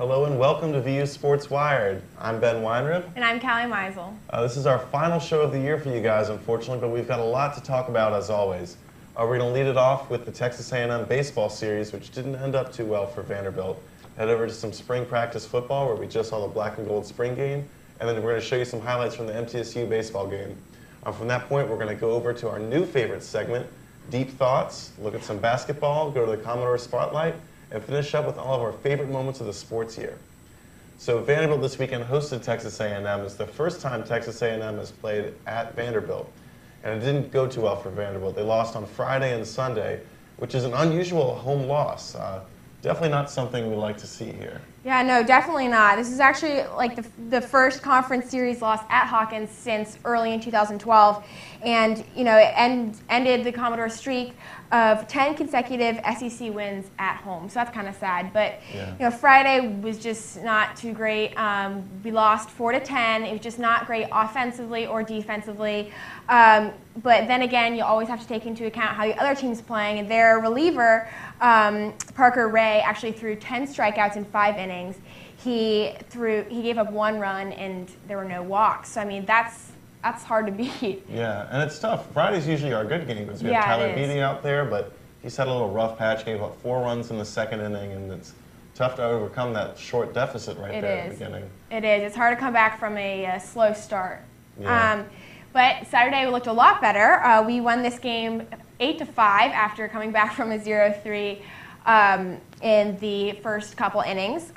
Hello and welcome to VU Sports Wired. I'm Ben Weinrib. And I'm Callie Meisel. This is our final show of the year for you guys, unfortunately, but we've got a lot to talk about as always. We're going to lead it off with the Texas A&M baseball series, which didn't end up too well for Vanderbilt. Head over to some spring practice football, where we just saw the black and gold spring game, and then we're going to show you some highlights from the MTSU baseball game. From that point, we're going to go over to our new favorite segment, Deep Thoughts, look at some basketball, go to the Commodore Spotlight, and finish up with all of our favorite moments of the sports year. So Vanderbilt this weekend hosted Texas A&M. It's the first time Texas A&M has played at Vanderbilt. And it didn't go too well for Vanderbilt. They lost on Friday and Sunday, which is an unusual home loss. Definitely not something we like to see here. Yeah, no, definitely not. This is actually like the first conference series loss at Hawkins since early in 2012. And, you know, it ended the Commodore streak of 10 consecutive SEC wins at home. So that's kind of sad. But, yeah. You know, Friday was just not too great. We lost 4-10. It was just not great offensively or defensively. But then again, you always have to take into account how the other team's playing. And their reliever, Parker Ray, actually threw 10 strikeouts in 5 innings. He gave up 1 run and there were no walks. So I mean that's hard to beat. Yeah, and it's tough. Friday's usually our good game because we have Tyler Beatty out there, but he's had a little rough patch. Gave up 4 runs in the second inning, and it's tough to overcome that short deficit right there at the beginning. It is. It's hard to come back from a slow start. Yeah. But Saturday we looked a lot better. We won this game 8-5 after coming back from a 0-3 in the first couple innings.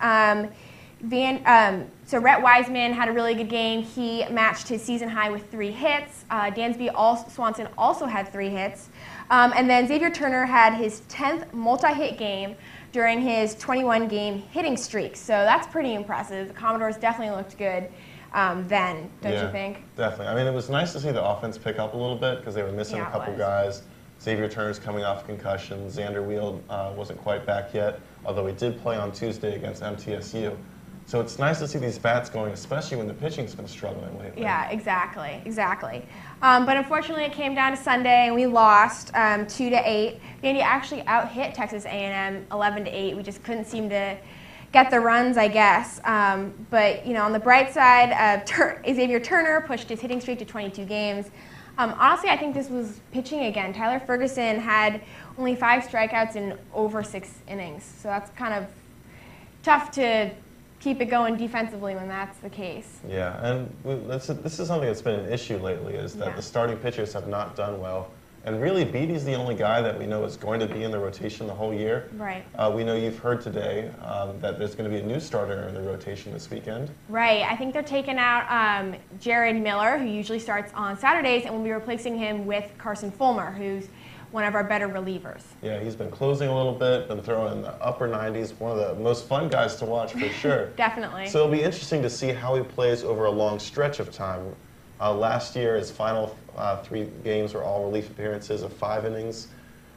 So Rhett Wiseman had a really good game. He matched his season high with 3 hits. Dansby Swanson also had 3 hits. And then Xavier Turner had his 10th multi-hit game during his 21-game hitting streak. So that's pretty impressive. The Commodores definitely looked good then, don't you think? Definitely. I mean, it was nice to see the offense pick up a little bit because they were missing a couple guys. Xavier Turner's coming off concussion. Xander Wield wasn't quite back yet, although he did play on Tuesday against MTSU. So it's nice to see these bats going, especially when the pitching's been struggling lately. Yeah, exactly. But unfortunately, it came down to Sunday, and we lost 2-8. Vandy actually out-hit Texas A&M 11-8. We just couldn't seem to get the runs, I guess. But you know, on the bright side, Xavier Turner pushed his hitting streak to 22 games. Honestly, I think this was pitching again. Tyler Ferguson had only 5 strikeouts in over 6 innings, so that's kind of tough to keep it going defensively when that's the case. Yeah, and this is something that's been an issue lately, is that the starting pitchers have not done well. And really, Beatty's the only guy that we know is going to be in the rotation the whole year. Right. We know you've heard today that there's going to be a new starter in the rotation this weekend. Right. I think they're taking out Jared Miller, who usually starts on Saturdays, and we'll be replacing him with Carson Fulmer, who's one of our better relievers. Yeah, he's been closing a little bit, been throwing in the upper 90s, one of the most fun guys to watch for sure. Definitely. So it'll be interesting to see how he plays over a long stretch of time. Last year, his final 3 games were all relief appearances of 5 innings.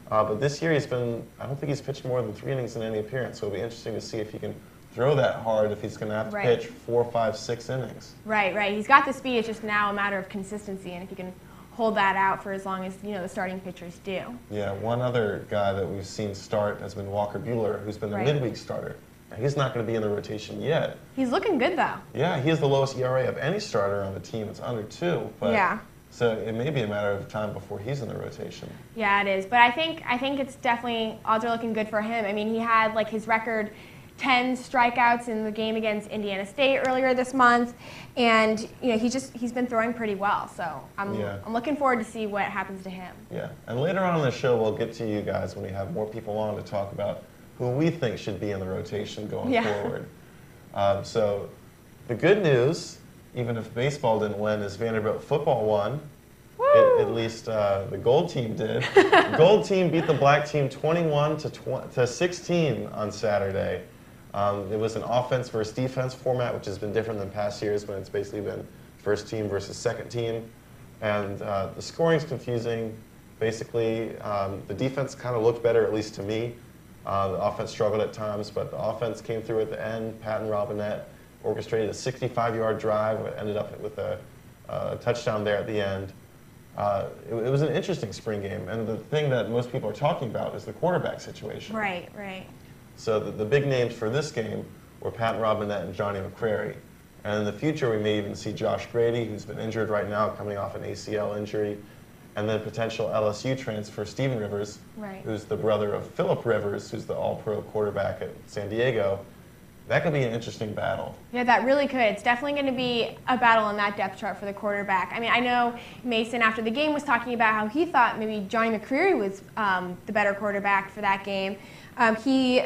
But this year, I don't think he's pitched more than 3 innings in any appearance. So it'll be interesting to see if he can throw that hard, if he's going to have to pitch 4, 5, 6 innings. Right. He's got the speed. It's just now a matter of consistency, and if he can hold that out for as long as the starting pitchers do. Yeah, one other guy that we've seen start has been Walker Buehler, who's been the midweek starter. He's not going to be in the rotation yet. He's looking good, though. Yeah, he has the lowest ERA of any starter on the team. It's under 2. But so it may be a matter of time before he's in the rotation. Yeah, it is. But I think it's definitely, odds are looking good for him. I mean, he had like his record 10 strikeouts in the game against Indiana State earlier this month, and he's been throwing pretty well. So I'm looking forward to see what happens to him. Yeah, and later on in the show we'll get to you guys when we have more people on to talk about who we think should be in the rotation going forward. So the good news, even if baseball didn't win, is Vanderbilt football won. At least the gold team did. The gold team beat the black team 21-16 on Saturday. It was an offense versus defense format, which has been different than past years when it's basically been first team versus second team. And the scoring's confusing. Basically, the defense kind of looked better, at least to me. The offense struggled at times, but the offense came through at the end. Patton Robinette orchestrated a 65-yard drive, ended up with a touchdown there at the end. It was an interesting spring game, and the thing that most people are talking about is the quarterback situation. Right. So the big names for this game or Pat Robinette and Johnny McCrary. And in the future, we may even see Josh Grady, who's been injured right now, coming off an ACL injury, and then potential LSU transfer Stephen Rivers, who's the brother of Phillip Rivers, who's the all-pro quarterback at San Diego. That could be an interesting battle. Yeah, that really could. It's definitely going to be a battle on that depth chart for the quarterback. I mean, I know Mason, after the game, was talking about how he thought maybe Johnny McCreary was the better quarterback for that game. He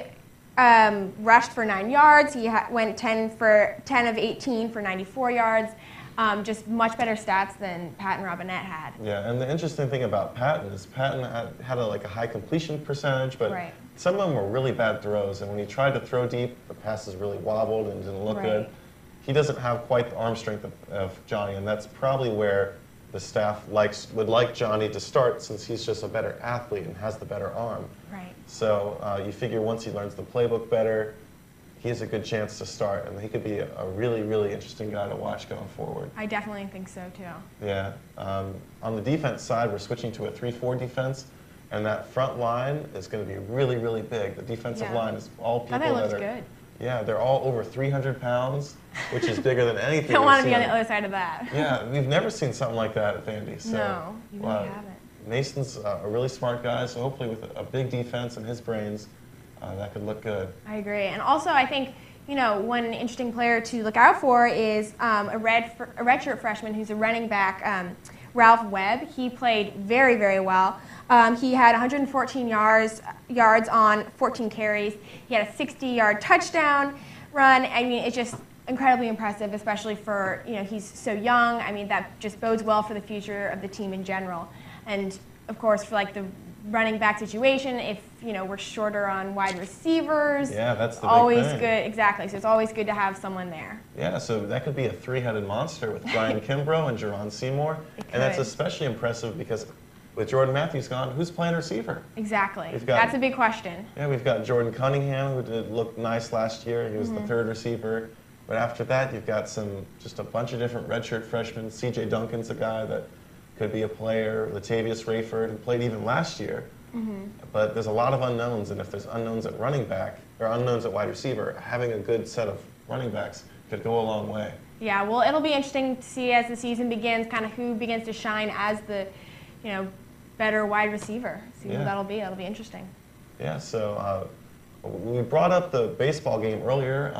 rushed for 9 yards. He went 10 of 18 for 94 yards. Just much better stats than Patton Robinette had. Yeah, and the interesting thing about Patton is Patton had a high completion percentage, but some of them were really bad throws. And when he tried to throw deep, the passes really wobbled and didn't look good. He doesn't have quite the arm strength of Johnny, and that's probably where the staff would like Johnny to start, since he's just a better athlete and has the better arm. So you figure once he learns the playbook better, he has a good chance to start, and he could be a really, really interesting guy to watch going forward. I definitely think so, too. Yeah. On the defense side, we're switching to a 3-4 defense, and that front line is going to be really, really big. The defensive line is all people that are good. Yeah, they're all over 300 pounds, which is bigger than anything. I don't want to be on the other side of that. Yeah, we've never seen something like that at Vandy. So, no, you really haven't. Mason's a really smart guy, so hopefully with a big defense and his brains, that could look good. I agree. And also, I think, one interesting player to look out for is a redshirt freshman who's a running back, Ralph Webb. He played very, very well. He had 114 yards on 14 carries. He had a 60-yard touchdown run. I mean, it's just incredibly impressive, especially for, he's so young. I mean, that just bodes well for the future of the team in general. And, of course, for, the running back situation, if we're shorter on wide receivers, that's the always big thing. Good. Exactly. So it's always good to have someone there. Yeah, so that could be a three-headed monster with Brian Kimbrough and Jerron Seymour, and that's especially impressive because with Jordan Matthews gone, who's playing receiver? Exactly. That's a big question. Yeah, we've got Jordan Cunningham, who did look nice last year. He was the third receiver. But after that, you've got just a bunch of different redshirt freshmen. C.J. Duncan's a guy that could be a player. Latavius Rayford, who played even last year. But there's a lot of unknowns, and if there's unknowns at running back or unknowns at wide receiver, having a good set of running backs could go a long way. Yeah, well, it'll be interesting to see as the season begins, kind of who begins to shine as the, better wide receiver. See who that'll be. That'll be interesting. Yeah. So we brought up the baseball game earlier.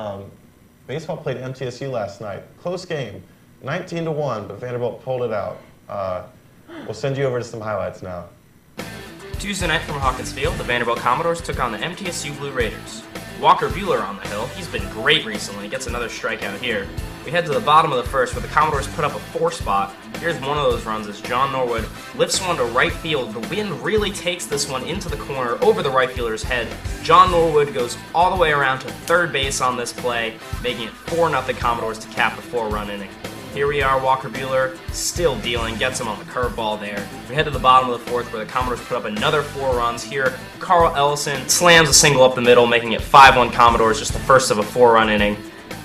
Baseball played MTSU last night. Close game, 19-1, but Vanderbilt pulled it out. We'll send you over to some highlights now. Tuesday night from Hawkins Field, the Vanderbilt Commodores took on the MTSU Blue Raiders. Walker Buehler on the hill. He's been great recently. Gets another strikeout here. We head to the bottom of the first where the Commodores put up a 4-spot. Here's one of those runs as John Norwood lifts one to right field. The wind really takes this one into the corner over the right fielder's head. John Norwood goes all the way around to third base on this play, making it 4-0 Commodores to cap the 4-run inning. Here we are, Walker Buehler still dealing, gets him on the curveball there. We head to the bottom of the fourth where the Commodores put up another 4 runs. Here, Carl Ellison slams a single up the middle, making it 5-1 Commodores, just the first of a 4-run inning.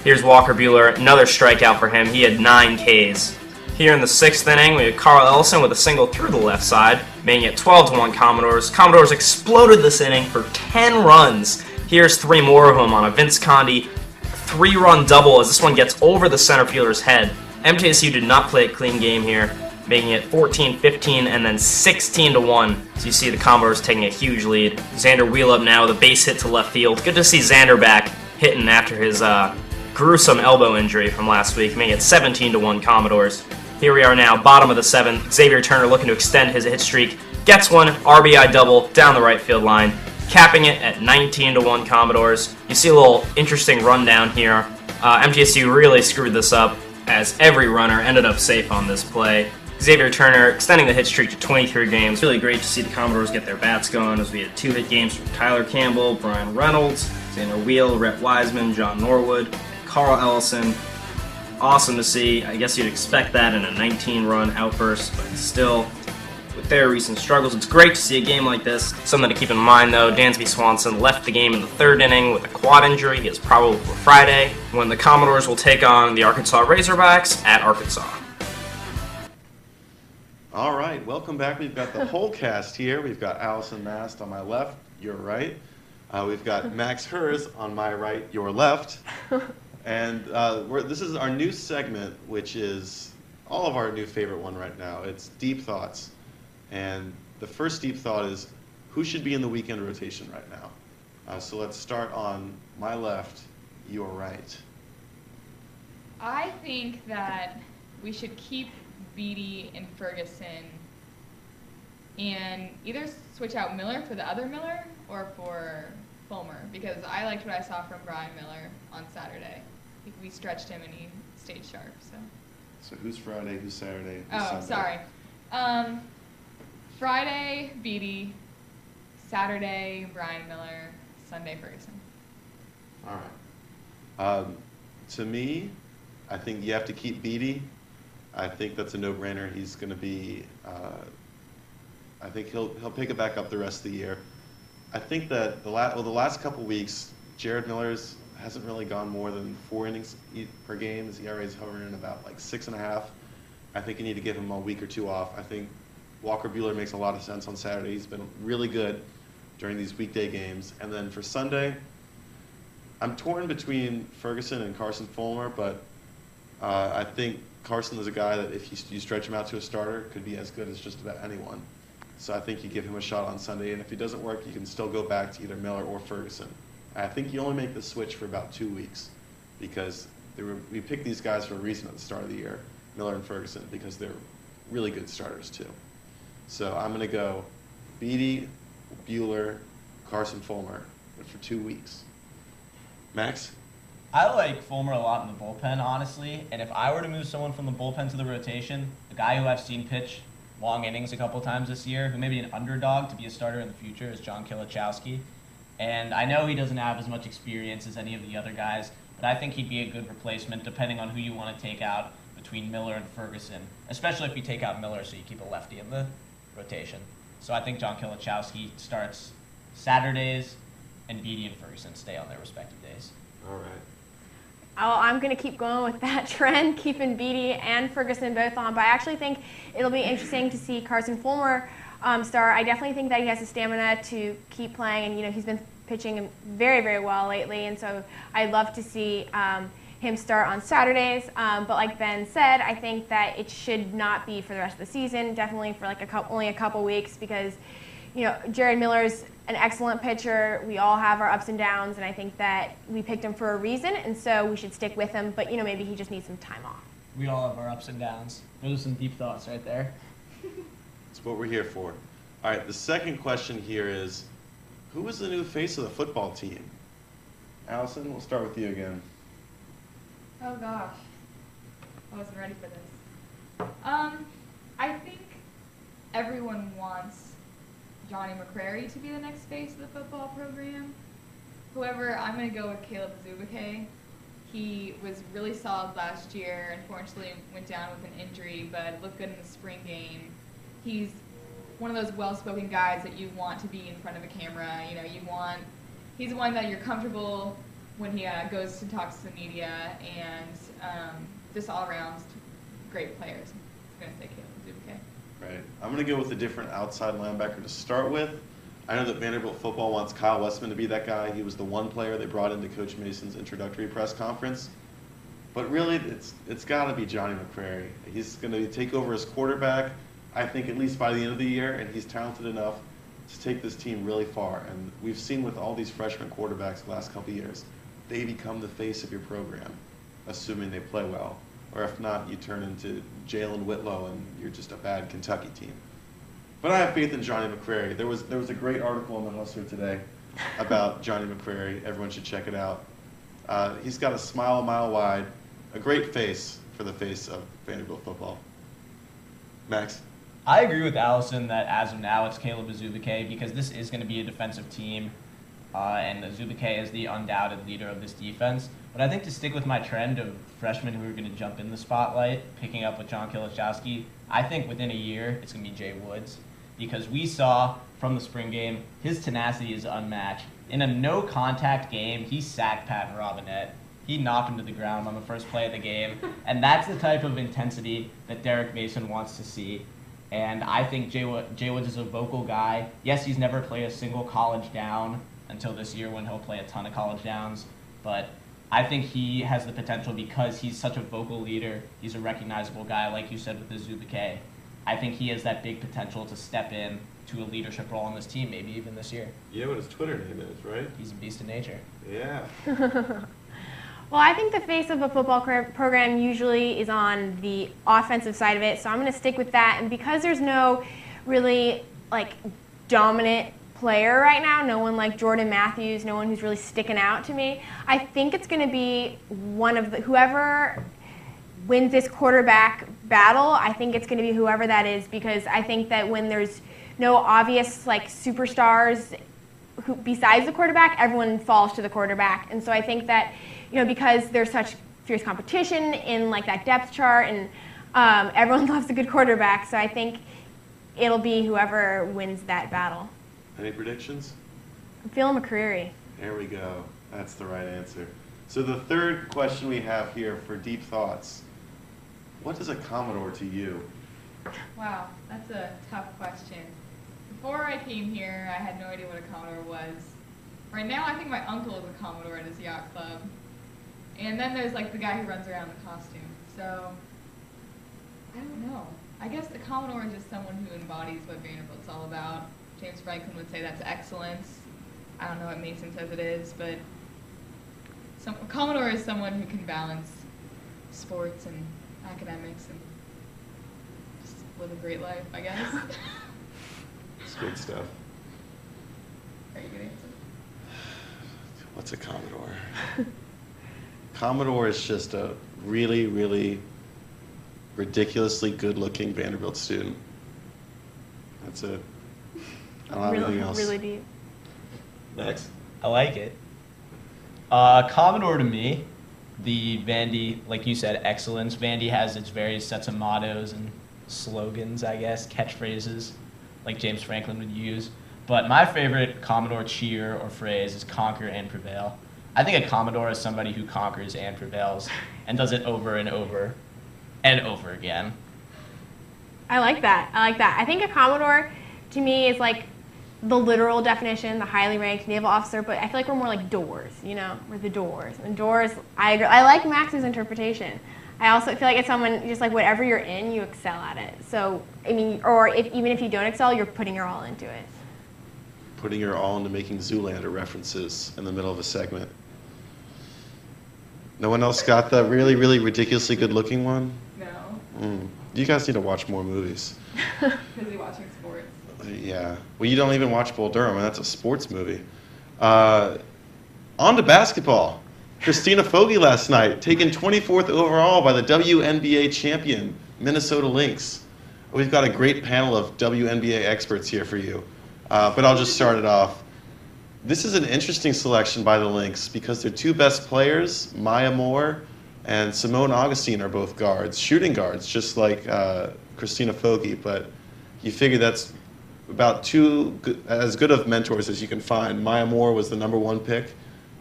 Here's Walker Buehler, another strikeout for him. He had 9 Ks. Here in the 6th inning, we had Carl Ellison with a single through the left side, making it 12-1 Commodores. Commodores exploded this inning for 10 runs. Here's 3 more of them on a Vince Condi 3-run double as this one gets over the center fielder's head. MTSU did not play a clean game here, making it 14-15 and then 16-1. So you see the Commodores taking a huge lead. Xander Wheelup now with a base hit to left field. Good to see Xander back hitting after his gruesome elbow injury from last week, making it 17-1 Commodores. Here we are now, bottom of the 7th. Xavier Turner looking to extend his hit streak. Gets one, RBI double down the right field line, capping it at 19-1 Commodores. You see a little interesting rundown here. MTSU really screwed this up, as every runner ended up safe on this play. Xavier Turner extending the hit streak to 23 games. Really great to see the Commodores get their bats going as we had 2 hit games from Tyler Campbell, Brian Reynolds, Xander Wheel, Rhett Wiseman, John Norwood, and Carl Ellison. Awesome to see. I guess you'd expect that in a 19-run outburst, but still, with their recent struggles, it's great to see a game like this. Something to keep in mind, though, Dansby Swanson left the game in the 3rd inning with a quad injury. He is probable for Friday, when the Commodores will take on the Arkansas Razorbacks at Arkansas. All right, welcome back. We've got the whole cast here. We've got Allison Mast on my left, your right. We've got Max Hers on my right, your left. And this is our new segment, which is all of our new favorite one right now. It's Deep Thoughts. And the first deep thought is, who should be in the weekend rotation right now? So let's start on my left, your right. I think that we should keep Beatty and Ferguson and either switch out Miller for the other Miller or for Fulmer, because I liked what I saw from Brian Miller on Saturday. We stretched him and he stayed sharp. So who's Friday, who's Saturday, who's Sunday? Sorry. Friday, Beatty. Saturday, Brian Miller. Sunday, Ferguson. All right. To me, I think you have to keep Beatty. I think that's a no-brainer. He's going to be. I think he'll pick it back up the rest of the year. I think that the last couple weeks, Jared Miller's hasn't really gone more than 4 innings per game. His ERA is hovering about like 6.5. I think you need to give him a week or 2 off. I think Walker Buehler makes a lot of sense on Saturday. He's been really good during these weekday games. And then for Sunday, I'm torn between Ferguson and Carson Fulmer, but I think Carson is a guy that if you stretch him out to a starter, could be as good as just about anyone. So I think you give him a shot on Sunday, and if he doesn't work, you can still go back to either Miller or Ferguson. I think you only make the switch for about 2 weeks, because we picked these guys for a reason at the start of the year, Miller and Ferguson, because they're really good starters too. So I'm going to go Beatty, Buehler, Carson Fulmer, but for 2 weeks. Max? I like Fulmer a lot in the bullpen, honestly, and if I were to move someone from the bullpen to the rotation, the guy who I've seen pitch long innings a couple times this year, who may be an underdog to be a starter in the future, is John Kilichowski. And I know he doesn't have as much experience as any of the other guys, but I think he'd be a good replacement depending on who you want to take out between Miller and Ferguson, especially if you take out Miller so you keep a lefty in the rotation. So I think John Kilichowski starts Saturdays, and Beatty and Ferguson stay on their respective days. All right. Oh, I'm going to keep going with that trend, keeping Beatty and Ferguson both on. But I actually think it'll be interesting to see Carson Fulmer start. I definitely think that he has the stamina to keep playing, and he's been pitching very, very well lately. And so I'd love to see him start on Saturdays. But like Ben said, I think that it should not be for the rest of the season. Definitely for like only a couple weeks, because Jared Miller's an excellent pitcher. We all have our ups and downs, and I think that we picked him for a reason, and so we should stick with him. But maybe he just needs some time off. We all have our ups and downs. Those are some deep thoughts right there. That's what we're here for. All right, the second question here is, who is the new face of the football team? Allison, we'll start with you again. Oh gosh, I wasn't ready for this. I think everyone wants Johnny McCrary to be the next face of the football program. However, I'm going to go with Caleb Zubike. He was really solid last year. Unfortunately, went down with an injury, but looked good in the spring game. He's one of those well-spoken guys that you want to be in front of a camera. He's one that you're comfortable when he goes to talk to the media, and just all-around great players. I'm going to say Caleb Zubike. Right. I'm going to go with a different outside linebacker to start with. I know that Vanderbilt football wants Kyle Westman to be that guy. He was the one player they brought into Coach Mason's introductory press conference. But really, it's got to be Johnny McCrary. He's going to take over as quarterback, I think, at least by the end of the year, and he's talented enough to take this team really far. And we've seen with all these freshman quarterbacks the last couple of years, they become the face of your program, assuming they play well. Or if not, you turn into Jalen Whitlow and you're just a bad Kentucky team. But I have faith in Johnny McCrary. There was a great article in the Hustler today about Johnny McCrary. Everyone should check it out. He's got a smile a mile wide, a great face for the face of Vanderbilt football. Max? I agree with Allison that as of now it's Caleb Zubike, because this is going to be a defensive team, and Zubike is the undoubted leader of this defense. But I think to stick with my trend of freshmen who are going to jump in the spotlight, picking up with John Kilichowski, I think within a year it's going to be Jay Woods, because we saw from the spring game his tenacity is unmatched. In a no-contact game, he sacked Patton Robinette. He knocked him to the ground on the first play of the game, and that's the type of intensity that Derek Mason wants to see. And I think Jay Woods is a vocal guy. Yes, he's never played a single college down until this year when he'll play a ton of college downs, but I think he has the potential because he's such a vocal leader. He's a recognizable guy, like you said with the Zubike. I think he has that big potential to step in to a leadership role on this team, maybe even this year. You know what his Twitter name is, right? He's a beast of nature. Yeah. Well, I think the face of a football program usually is on the offensive side of it, so I'm going to stick with that. And because there's no really dominant player right now, no one like Jordan Matthews, no one who's really sticking out to me, I think it's going to be whoever wins this quarterback battle. I think it's going to be whoever that is, because I think that when there's no obvious superstars besides the quarterback, everyone falls to the quarterback. And so I think that because there's such fierce competition in that depth chart, and everyone loves a good quarterback, so I think it'll be whoever wins that battle. Any predictions? I'm feeling McCreary. There we go. That's the right answer. So the third question we have here for deep thoughts. What is a Commodore to you? Wow, that's a tough question. Before I came here, I had no idea what a Commodore was. Right now, I think my uncle is a Commodore at his yacht club. And then there's the guy who runs around in the costume. So, I don't know. I guess the Commodore is just someone who embodies what Vanderbilt's all about. James Franklin would say that's excellence. I don't know what Mason says it is, but a Commodore is someone who can balance sports and academics and just live a great life, I guess. It's good stuff. Are you good answer? What's a Commodore? Commodore is just a really, really ridiculously good-looking Vanderbilt student. That's it. I don't have anything else. Really deep. Next. I like it. Commodore to me, the Vandy, like you said, excellence. Vandy has its various sets of mottos and slogans, I guess, catchphrases, like James Franklin would use. But my favorite Commodore cheer or phrase is conquer and prevail. I think a Commodore is somebody who conquers and prevails and does it over and over and over again. I like that. I think a Commodore, to me, is the literal definition, the highly ranked naval officer, but I feel like we're more like doors, we're the doors. And doors, I agree. I like Max's interpretation. I also feel like it's someone, just whatever you're in, you excel at it. So, even if you don't excel, you're putting your all into it. Putting your all into making Zoolander references in the middle of a segment. No one else got that really, really ridiculously good-looking one? No. You guys need to watch more movies. Busy watching sports. Yeah. Well, you don't even watch Bull Durham, and that's a sports movie. On to basketball. Christina Fogge last night, taken 24th overall by the WNBA champion, Minnesota Lynx. We've got a great panel of WNBA experts here for you, but I'll just start it off. This is an interesting selection by the Lynx because their two best players, Maya Moore and Simone Augustine, are both guards, shooting guards, just like Christina Fogge, but you figure that's about as good of mentors as you can find. Maya Moore was the #1 pick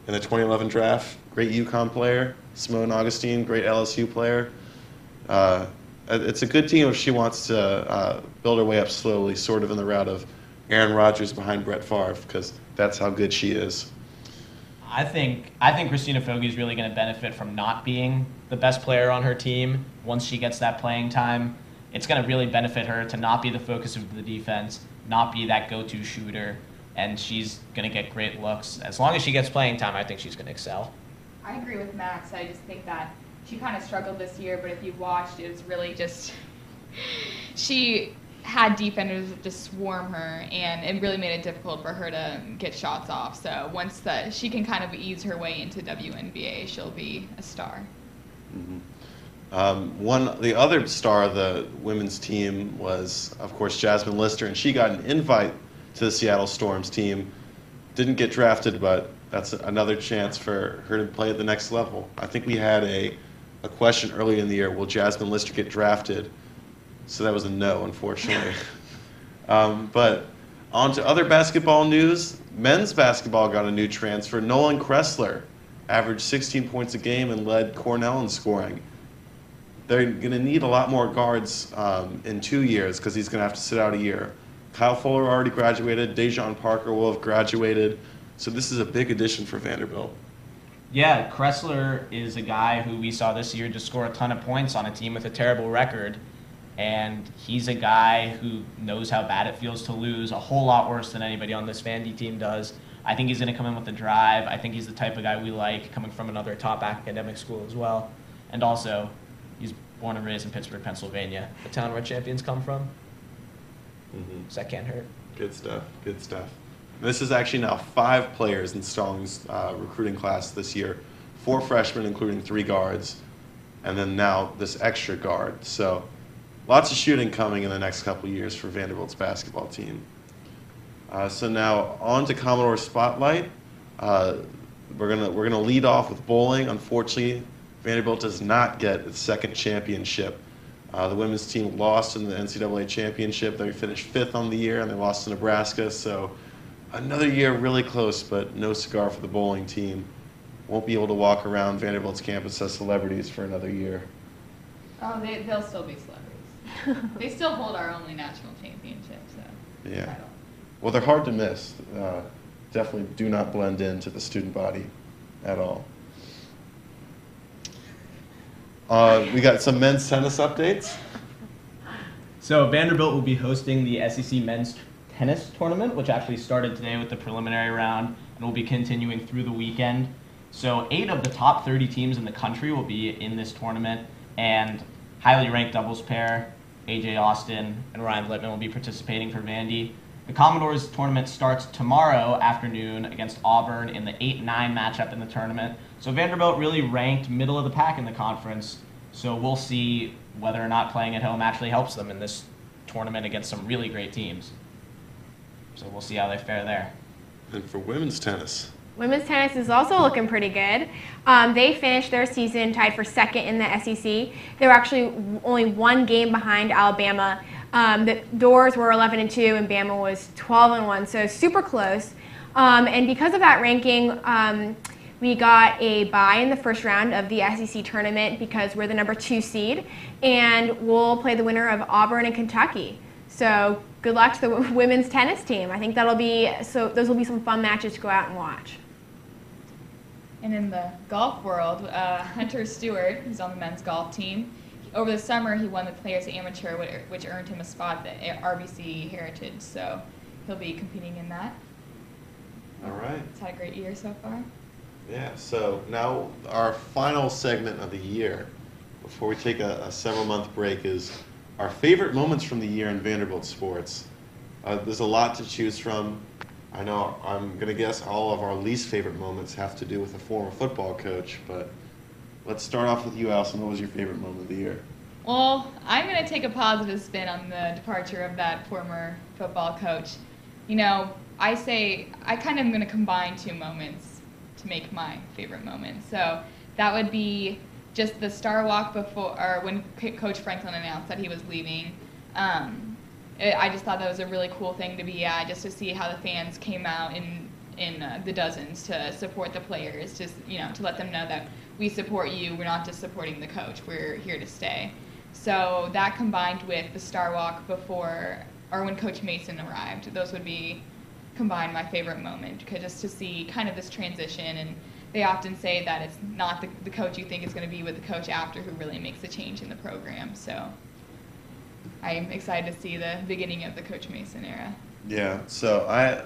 in the 2011 draft, great UConn player. Simone Augustine, great LSU player. It's a good team if she wants to build her way up slowly, sort of in the route of Aaron Rodgers behind Brett Favre, because that's how good she is. I think Christina Fogge is really going to benefit from not being the best player on her team. Once she gets that playing time, it's going to really benefit her to not be the focus of the defense, not be that go-to shooter, and she's going to get great looks. As long as she gets playing time, I think she's going to excel. I agree with Max. I just think that she kind of struggled this year, but if you watched, it was really just she had defenders just swarm her, and it really made it difficult for her to get shots off. So once she can kind of ease her way into WNBA, she'll be a star. Mm-hmm. The other star of the women's team was, of course, Jasmine Lister, and she got an invite to the Seattle Storm's team. Didn't get drafted, but that's another chance for her to play at the next level. I think we had a question earlier in the year, will Jasmine Lister get drafted? So that was a no, unfortunately. But on to other basketball news. Men's basketball got a new transfer. Nolan Kressler averaged 16 points a game and led Cornell in scoring. They're going to need a lot more guards in 2 years because he's going to have to sit out a year. Kyle Fuller already graduated. Dejon Parker will have graduated. So this is a big addition for Vanderbilt. Yeah, Kressler is a guy who we saw this year just score a ton of points on a team with a terrible record. And he's a guy who knows how bad it feels to lose, a whole lot worse than anybody on this Vandy team does. I think he's going to come in with the drive. I think he's the type of guy we like, coming from another top academic school as well. And also, he's born and raised in Pittsburgh, Pennsylvania, the town where champions come from. So that can't hurt. Good stuff. Good stuff. This is actually now 5 players in Stong's recruiting class this year. 4 freshmen, including 3 guards, and then now this extra guard. So lots of shooting coming in the next couple of years for Vanderbilt's basketball team. So now on to Commodore Spotlight. We're gonna lead off with bowling. Unfortunately, Vanderbilt does not get its second championship. The women's team lost in the NCAA championship. They finished 5th on the year, and they lost to Nebraska. So another year really close, but no cigar for the bowling team. Won't be able to walk around Vanderbilt's campus as celebrities for another year. Oh, they'll still be celebrities. They still hold our only national championship, so. Yeah. Title. Well, they're hard to miss. Definitely do not blend into the student body at all. We got some men's tennis updates. So Vanderbilt will be hosting the SEC men's tennis tournament, which actually started today with the preliminary round and will be continuing through the weekend. So 8 of the top 30 teams in the country will be in this tournament, and highly ranked doubles pair, AJ Austin and Ryan Littman will be participating for Vandy. The Commodores tournament starts tomorrow afternoon against Auburn in the 8-9 matchup in the tournament. So Vanderbilt really ranked middle of the pack in the conference. So we'll see whether or not playing at home actually helps them in this tournament against some really great teams. So we'll see how they fare there. And for women's tennis. Women's tennis is also looking pretty good. They finished their season tied for 2nd in the SEC. They were actually only 1 game behind Alabama. The Doors were 11-2 and Bama was 12-1, so super close. And because of that ranking, we got a bye in the first round of the SEC tournament because we're the number 2 seed, and we'll play the winner of Auburn and Kentucky. So good luck to the women's tennis team. I think those will be some fun matches to go out and watch. And in the golf world, Hunter Stewart, who's on the men's golf team, over the summer he won the Players Amateur, which earned him a spot at the RBC Heritage. So he'll be competing in that. All right. He's had a great year so far. Yeah, so now our final segment of the year, before we take a several-month break, is our favorite moments from the year in Vanderbilt sports. There's a lot to choose from. I know I'm going to guess all of our least favorite moments have to do with a former football coach, but let's start off with you, Allison. What was your favorite moment of the year? Well, I'm going to take a positive spin on the departure of that former football coach. You know, I kind of am going to combine 2 moments to make my favorite moment. So that would be just the Star Walk before, or when Coach Franklin announced that he was leaving. I just thought that was a really cool thing to be at, just to see how the fans came out in the dozens to support the players, just, you know, to let them know that we support you. We're not just supporting the coach. We're here to stay. So that combined with the Star Walk before, or when Coach Mason arrived, those would be combined my favorite moment, because just to see kind of this transition. And they often say that it's not the coach you think is going to be with the coach after who really makes the change in the program. So I'm excited to see the beginning of the Coach Mason era. Yeah, so I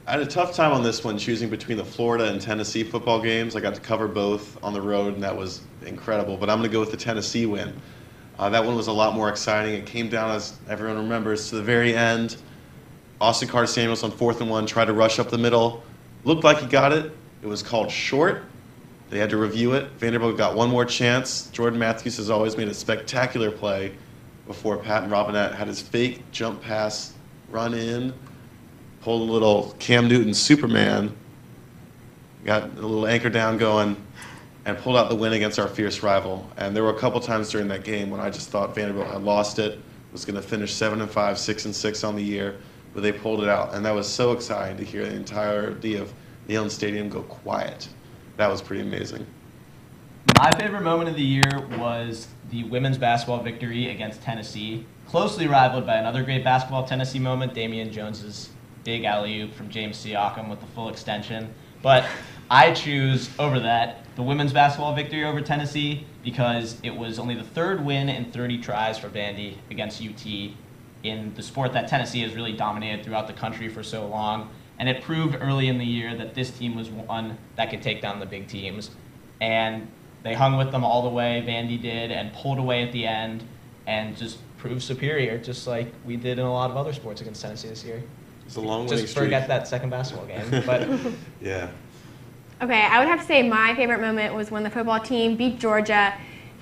had a tough time on this one, choosing between the Florida and Tennessee football games. I got to cover both on the road, and that was incredible. But I'm going to go with the Tennessee win. That one was a lot more exciting. It came down, as everyone remembers, to the very end. Austin Carter-Samuels on 4th and 1 tried to rush up the middle. Looked like he got it. It was called short. They had to review it. Vanderbilt got one more chance. Jordan Matthews has always made a spectacular play before Patton Robinette had his fake jump pass run in, pulled a little Cam Newton Superman, got a little anchor down going, and pulled out the win against our fierce rival. And there were a couple times during that game when I just thought Vanderbilt had lost it, was going to finish 7-5, 6-6 on the year, but they pulled it out. And that was so exciting to hear the entirety of Neyland Stadium go quiet. That was pretty amazing. My favorite moment of the year was the women's basketball victory against Tennessee, closely rivaled by another great basketball Tennessee moment, Damian Jones's big alley-oop from James Siakam with the full extension. But I choose over that the women's basketball victory over Tennessee because it was only the third win in 30 tries for Vandy against UT in the sport that Tennessee has really dominated throughout the country for so long. And it proved early in the year that this team was one that could take down the big teams. And they hung with them all the way, Vandy did, and pulled away at the end and just proved superior, just like we did in a lot of other sports against Tennessee this year. It's a long winning Just streak. forget that second basketball game. But Yeah. Okay, I would have to say my favorite moment was when the football team beat Georgia.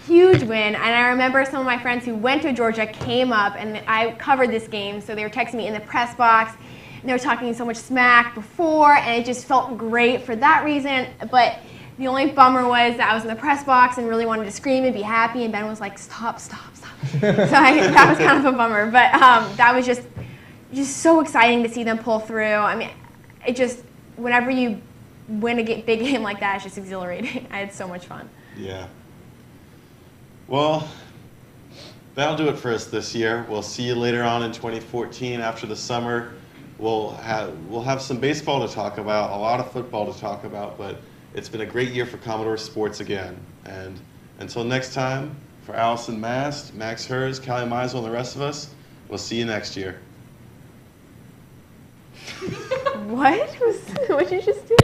Huge win. And I remember some of my friends who went to Georgia came up, and I covered this game, so they were texting me in the press box. And they were talking so much smack before, and it just felt great for that reason. But the only bummer was that I was in the press box and really wanted to scream and be happy, and Ben was like, stop, stop, stop. So that was kind of a bummer. But that was just so exciting to see them pull through. I mean, it just, whenever you win a big game like that, it's just exhilarating. I had so much fun. Yeah. Well, that'll do it for us this year. We'll see you later on in 2014 after the summer. We'll have some baseball to talk about, a lot of football to talk about, but it's been a great year for Commodore sports again. And until next time, for Allison Mast, Max Hers, Callie Meisel, and the rest of us, we'll see you next year. What did you just do?